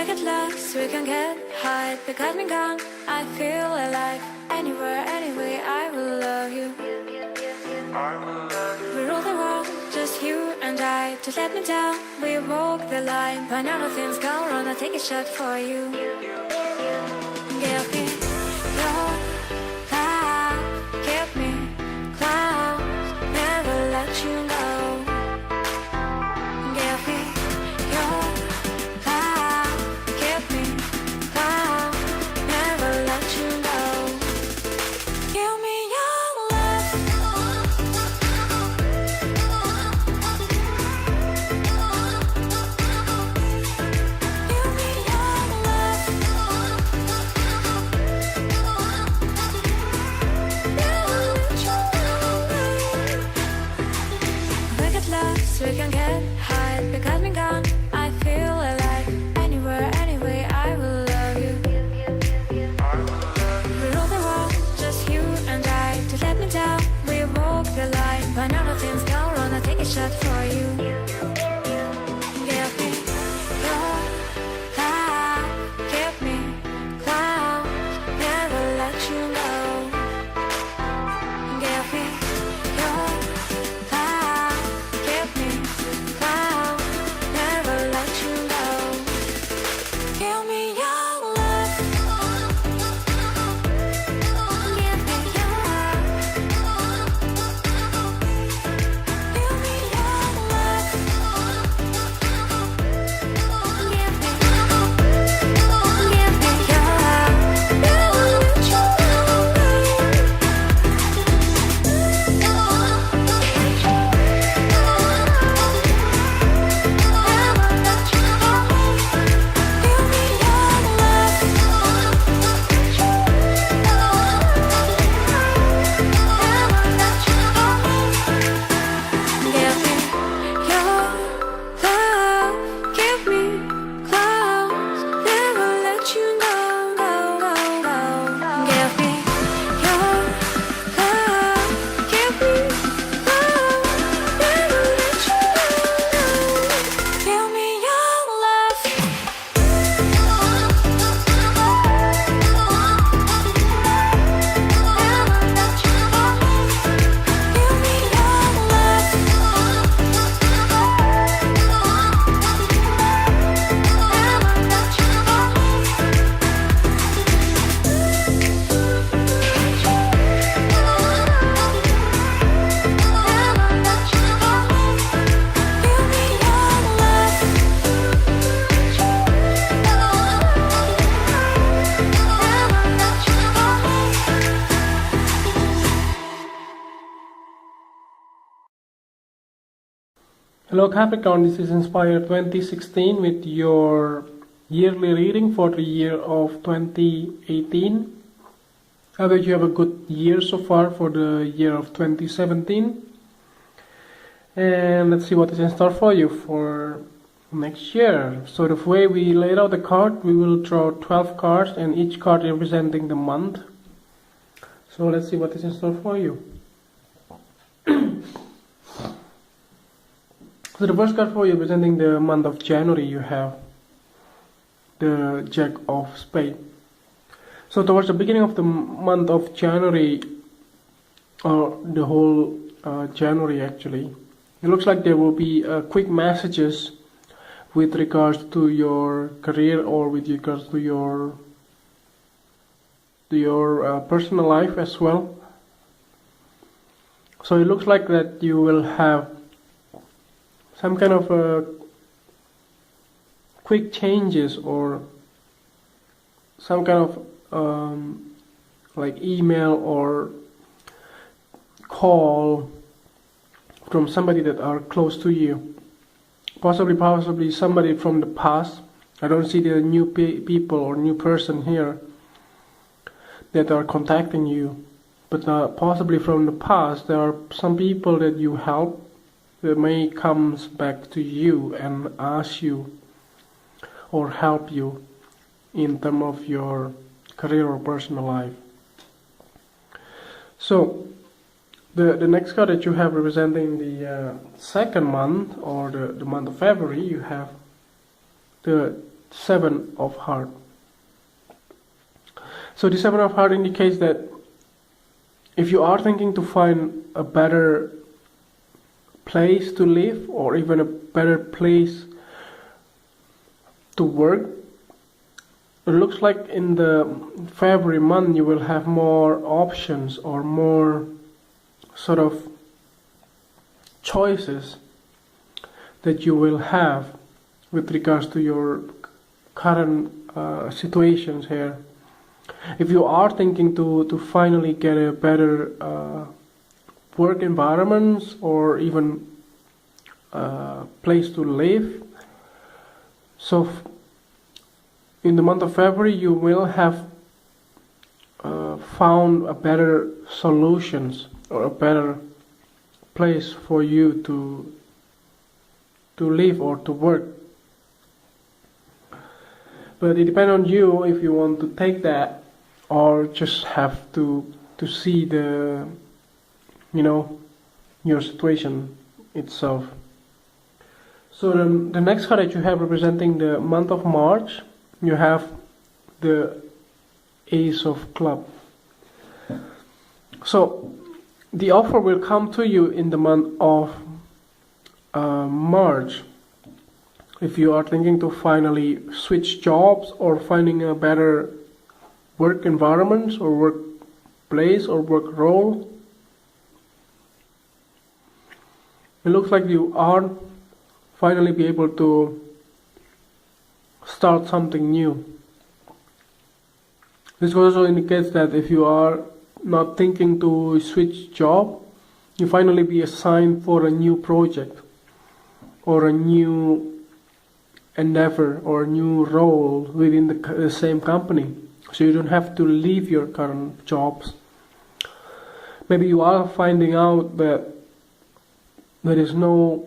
We get lost, we can get high. The got me gone, I feel alive. Anywhere, anyway, I will love you. We rule the world, just you and I. Just let me down, we walk the line. When everything's gone wrong, I'll take a shot for you. Give me your love, give me clouds, never let you go. Give me your love, give me clouds, never let you go. Give me your love. Give me your love. Never let you go. We get lost, we can get high. You got me gone, I feel alive. Anywhere, anyway, I will love you. We rule the world, just you and I. Just let me down, we walk the line. When everything's gone wrong, I'll take a shot for you. Give me your love, give me clouds, never let you go. Give me your love, give me clouds, never let you go. Give me your love. Give me your love. Give me your love. Give me your love. Never let you go. Hello Capricorn, this is Inspire 2016 with your yearly reading for the year of 2018. I bet you have a good year so far for the year of 2017. And let's see what is in store for you for next year. So the way we laid out the card, we will draw 12 cards and each card representing the month. So let's see what is in store for you. So the first card for you representing the month of January, you have the Jack of Spades. So towards the beginning of the month of January, or the whole January actually, it looks like there will be quick messages with regards to your career or with regards to your personal life as well. So it looks like that you will have some kind of quick changes or some kind of like email or call from somebody that are close to you, possibly somebody from the past. I don't see the new people or new person here that are contacting you, but possibly from the past there are some people that you help that may comes back to you and ask you or help you in terms of your career or personal life. So the next card that you have representing the second month or the month of February, you have the Seven of Heart. So the Seven of Heart indicates that if you are thinking to find a better place to live or even a better place to work, it looks like in the February month you will have more options or more sort of choices that you will have with regards to your current situations here. If you are thinking to finally get a better work environment or even place to live, so in the month of February you will have found a better solutions or a better place for you to live or to work. But it depends on you if you want to take that or just have to see the, your situation itself. So the next card that you have representing the month of March, you have the Ace of Clubs. So the offer will come to you in the month of March. If you are thinking to finally switch jobs or finding a better work environment or work place or work role, it looks like you are finally be able to start something new. This also indicates that if you are not thinking to switch job, you finally be assigned for a new project or a new endeavor or a new role within the same company, so you don't have to leave your current jobs. Maybe you are finding out that there is no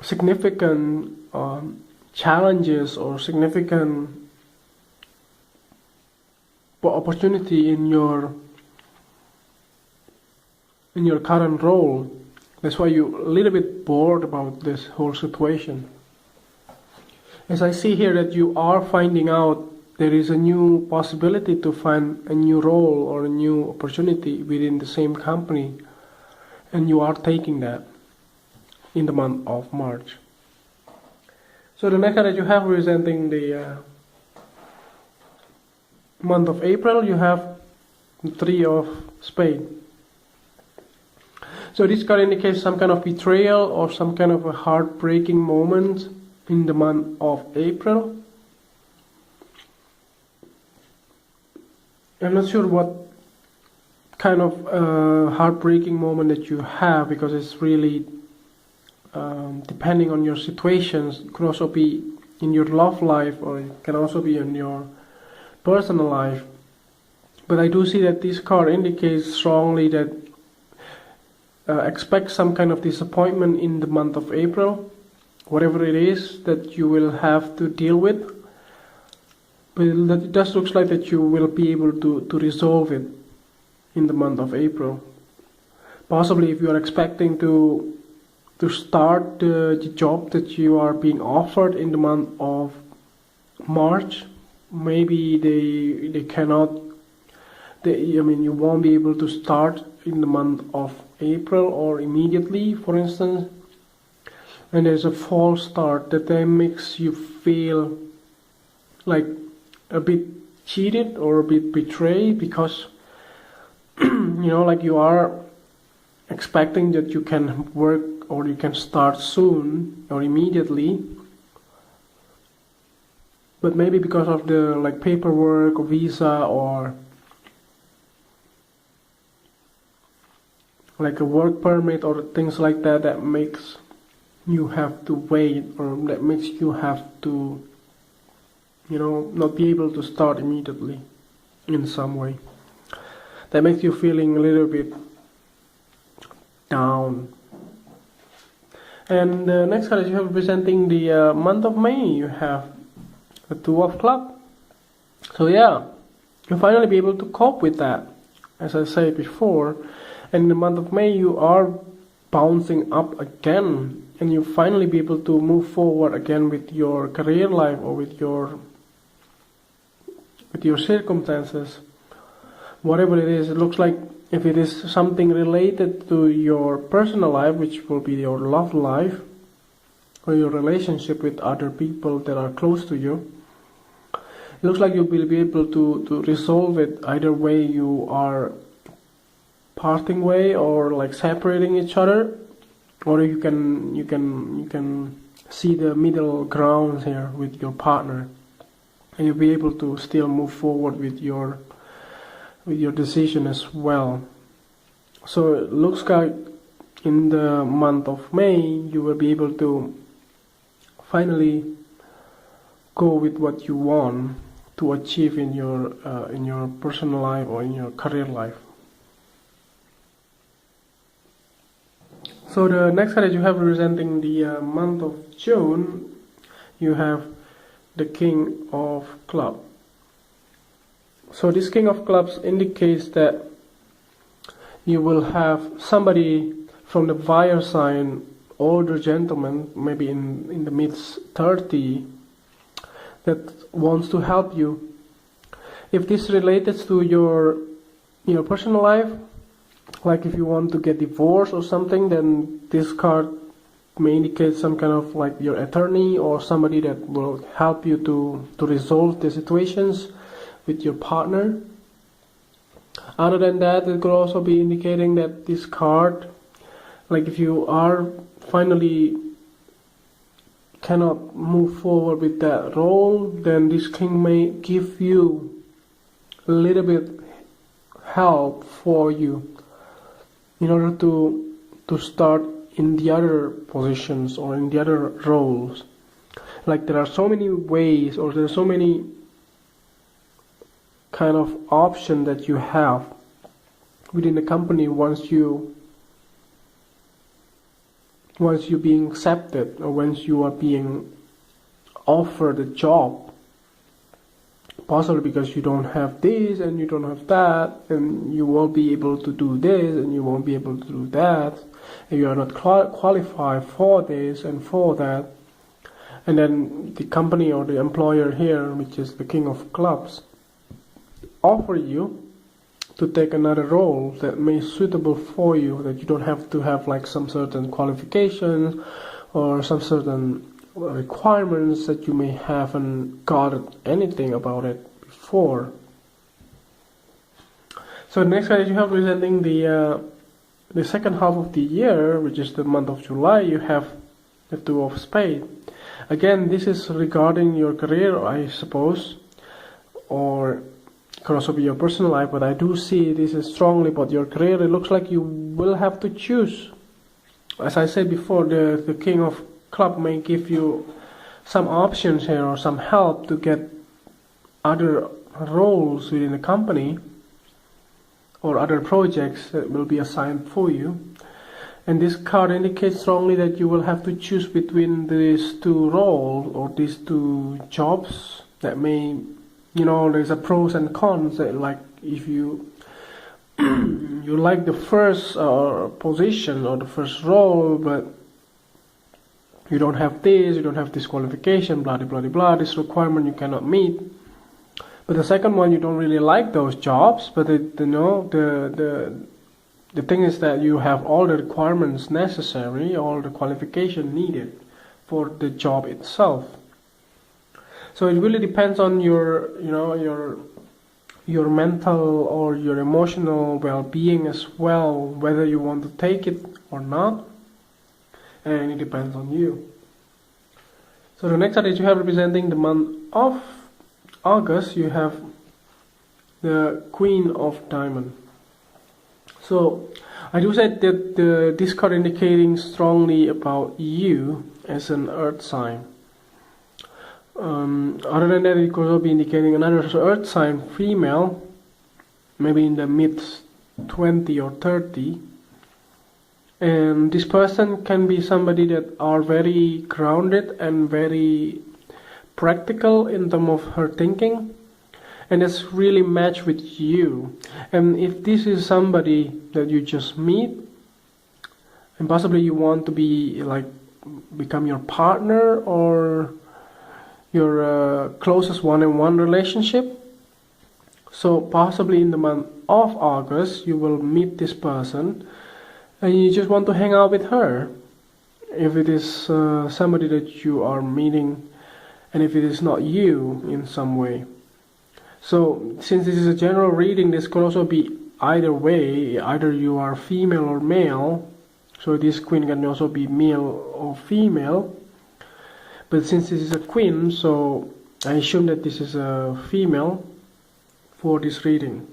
significant challenges or significant opportunity in your current role. That's why you're a little bit bored about this whole situation. As I see here that you are finding out there is a new possibility to find a new role or a new opportunity within the same company, and you are taking that in the month of March. So the next card that you have representing the month of April, you have the Three of Spades. So this card indicates some kind of betrayal or some kind of a heartbreaking moment in the month of April. I'm not sure what kind of heartbreaking moment that you have, because it's really depending on your situations. It could also be in your love life, or it can also be in your personal life. But I do see that this card indicates strongly that expect some kind of disappointment in the month of April, whatever it is that you will have to deal with. But it just looks like that you will be able to resolve it in the month of April. Possibly if you are expecting to start the job that you are being offered in the month of March, maybe they cannot, you won't be able to start in the month of April or immediately, for instance, and there's a false start that then makes you feel like a bit cheated or a bit betrayed, because like you are expecting that you can work or you can start soon or immediately, but maybe because of the paperwork or visa or a work permit or things like that, that makes you have to wait, or that makes you have to not be able to start immediately in some way. That makes you feeling a little bit down. And the next card is you have representing the month of May. You have the Two of Clubs. So yeah, you'll finally be able to cope with that, as I said before. And in the month of May you are bouncing up again and you finally be able to move forward again with your career life or with your circumstances, whatever it is. It looks like if it is something related to your personal life, which will be your love life or your relationship with other people that are close to you, it looks like you will be able to resolve it. Either way, you are parting way or like separating each other, or you can see the middle ground here with your partner, and you'll be able to still move forward with your decision as well. So it looks like in the month of May you will be able to finally go with what you want to achieve in your personal life or in your career life. So the next card that you have representing the month of June, you have the King of Clubs. So this King of Clubs indicates that you will have somebody from the fire sign, older gentleman, maybe in the mid-30s, that wants to help you. If this relates to your personal life, like if you want to get divorced or something, then this card may indicate some kind of like your attorney or somebody that will help you to resolve the situations with your partner. Other than that, it could also be indicating that this card, like if you are finally cannot move forward with that role, then this king may give you a little bit help for you in order to start in the other positions or in the other roles. Like there are so many ways, or there are so many kind of options that you have within the company once you being accepted, or once you are being offered a job. Possibly because you don't have this and you don't have that, and you won't be able to do this and you won't be able to do that, and you are not qualified for this and for that. And then the company or the employer here, which is the King of Clubs, offer you to take another role that may be suitable for you, that you don't have to have like some certain qualifications or some certain requirements that you may haven't got anything about it before. So the next card that you have representing the second half of the year, which is the month of July, you have the Two of Spades. Again, this is regarding your career, I suppose, or it could also be your personal life, but I do see this is strongly about your career. It looks like you will have to choose. As I said before, the King of Club may give you some options here or some help to get other roles within the company or other projects that will be assigned for you. And this card indicates strongly that you will have to choose between these two roles or these two jobs that may, there's a pros and cons. That like if you you like the first position or the first role, but you don't have this qualification, blah blah blah, this requirement you cannot meet. But the second one, you don't really like those jobs, but the thing is that you have all the requirements necessary, all the qualification needed for the job itself. So it really depends on your mental or your emotional well-being as well, whether you want to take it or not, and it depends on you. So the next card that you have representing the month of August, you have the Queen of Diamonds. So I do say that this card indicating strongly about you as an earth sign. Other than that, it could also be indicating another earth sign, female, maybe in the mid-20 or 30. And this person can be somebody that are very grounded and very practical in terms of her thinking, and it's really matched with you. And if this is somebody that you just meet, and possibly you want to be like become your partner or your closest one-on-one relationship. So possibly in the month of August you will meet this person and you just want to hang out with her. If it is somebody that you are meeting, and if it is not you in some way. So since this is a general reading, this could also be either way, either you are female or male. So this queen can also be male or female. But since this is a queen, so I assume that this is a female for this reading.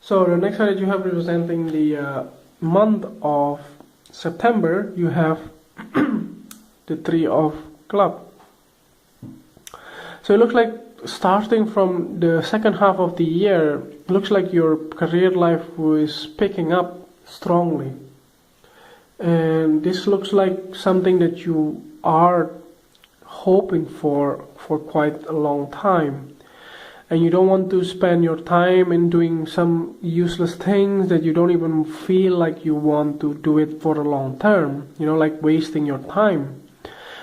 So the next card that you have representing the month of September, you have the Three of Clubs. So it looks like starting from the second half of the year, it looks like your career life is picking up strongly. And this looks like something that you are hoping for quite a long time. And you don't want to spend your time in doing some useless things that you don't even feel like you want to do it for a long term, like wasting your time.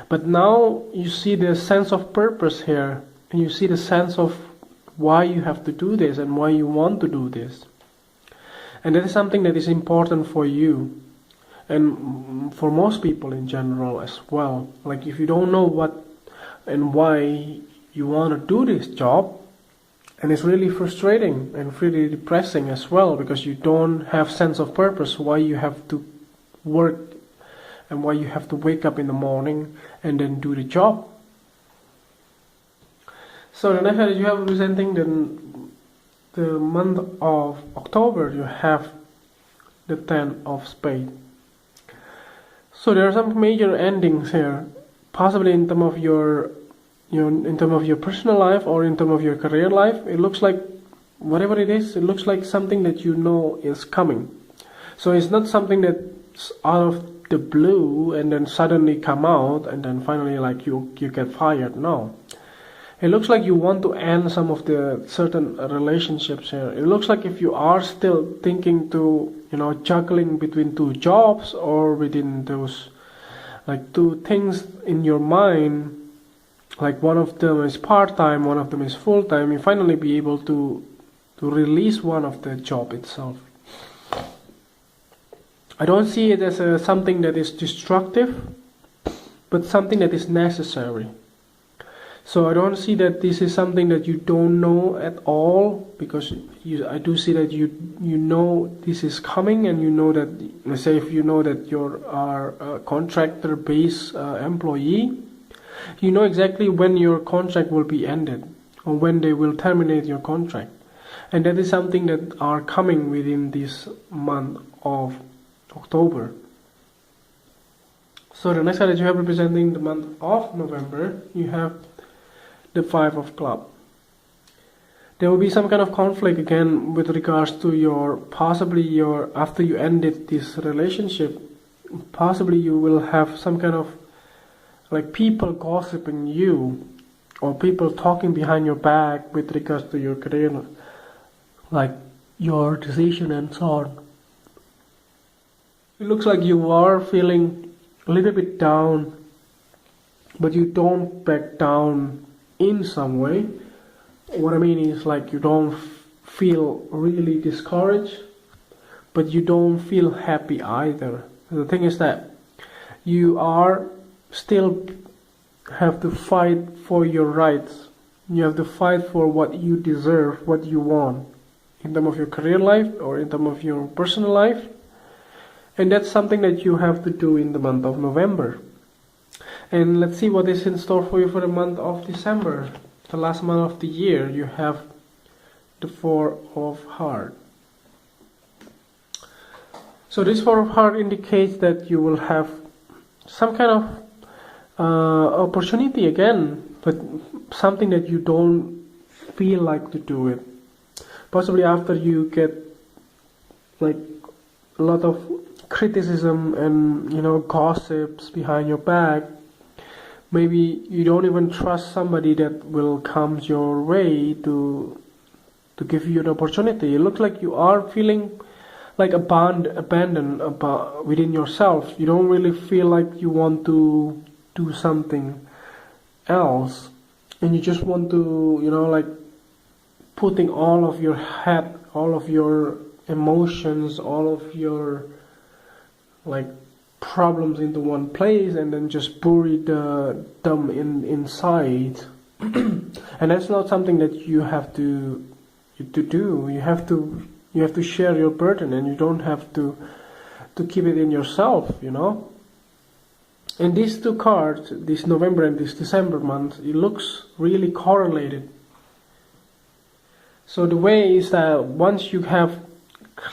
But now you see the sense of purpose here, and you see the sense of why you have to do this and why you want to do this. And that is something that is important for you and for most people in general as well. Like if you don't know what and why you want to do this job, and it's really frustrating and really depressing as well, because you don't have sense of purpose, why you have to work and why you have to wake up in the morning and then do the job. So the next card that you have representing the month of October, you have the Ten of Spades. So there are some major endings here, possibly in terms of your personal life or in terms of your career life. It looks like whatever it is, it looks like something that you know is coming. So it's not something that's out of the blue and then suddenly come out and then finally like you get fired. No. It looks like you want to end some of the certain relationships here. It looks like if you are still thinking to, juggling between two jobs or within those like two things in your mind, like one of them is part-time, one of them is full-time, you finally be able to release one of the job itself. I don't see it as something that is destructive, but something that is necessary. So I don't see that this is something that you don't know at all, because I do see that you know this is coming, and you know that, let's say if you know that you are a contractor-based employee, you know exactly when your contract will be ended or when they will terminate your contract. And that is something that are coming within this month of October. So the next card that you have representing the month of November, you have the Five of Clubs. There will be some kind of conflict again with regards to after you ended this relationship, possibly you will have some kind of like people gossiping you or people talking behind your back with regards to your career, like your decision and so on. It looks like you are feeling a little bit down, but you don't back down in some way. What I mean is like you don't feel really discouraged, but you don't feel happy either. The thing is that you are still have to fight for your rights. You have to fight for what you deserve, what you want, in terms of your career life or in terms of your personal life. And that's something that you have to do in the month of November. And let's see what is in store for you for the month of December. The last month of the year, you have the Four of Hearts. So this Four of Hearts indicates that you will have some kind of opportunity again, but something that you don't feel like to do it. Possibly after you get like a lot of criticism and gossips behind your back, maybe you don't even trust somebody that will come your way to give you an opportunity. It looks like you are feeling like abandoned about within yourself. You don't really feel like you want to do something else, and you just want to, like putting all of your head, all of your emotions, all of your like problems into one place, and then just bury them inside. And that's not something that you have to do. You have to share your burden, and you don't have to keep it in yourself, And these two cards, this November and this December month, it looks really correlated. So the way is that once you have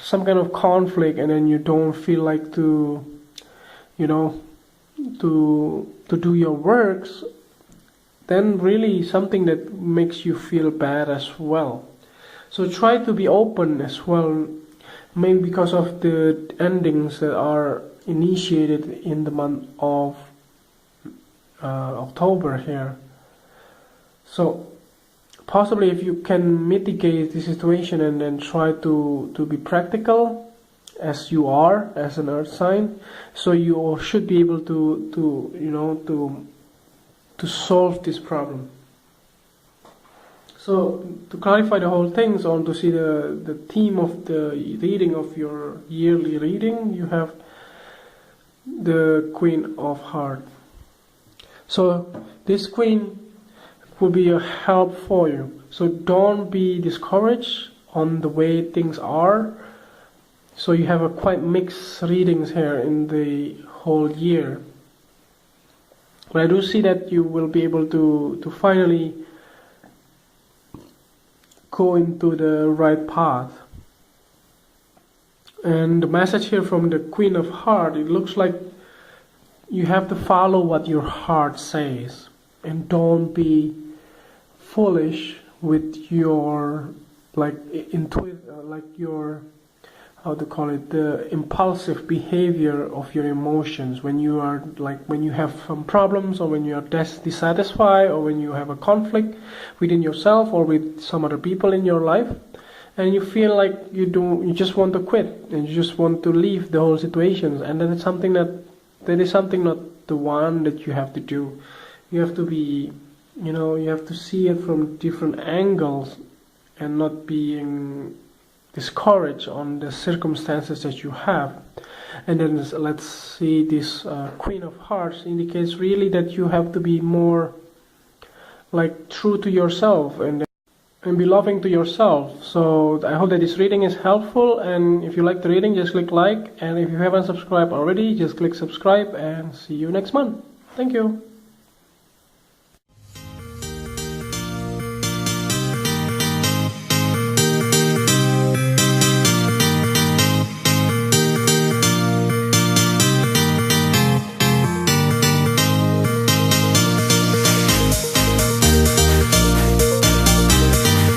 some kind of conflict, and then you don't feel like to do your works, then really something that makes you feel bad as well. So try to be open as well, maybe because of the endings that are initiated in the month of October here. So possibly if you can mitigate the situation and then try to be practical as you are as an earth sign, so you should be able to solve this problem. So to clarify the whole thing, so to see the theme of the reading of your yearly reading, you have the Queen of Hearts. So this Queen will be a help for you. So don't be discouraged on the way things are. So you have a quite mixed readings here in the whole year. But I do see that you will be able to finally go into the right path. And the message here from the Queen of Hearts, it looks like you have to follow what your heart says, and don't be foolish with your the impulsive behavior of your emotions when you are when you have some problems, or when you are dissatisfied, or when you have a conflict within yourself or with some other people in your life, and you feel like you just want to quit, and you just want to leave the whole situation, and then it's something that is something not the one that you have to do. You have to be, you have to see it from different angles, and not being discouraged on the circumstances that you have. And then let's see, this Queen of Hearts indicates really that you have to be more true to yourself, and be loving to yourself. So I hope that this reading is helpful, and if you like the reading, just click like, and if you haven't subscribed already, just click subscribe, and see you next month. Thank you.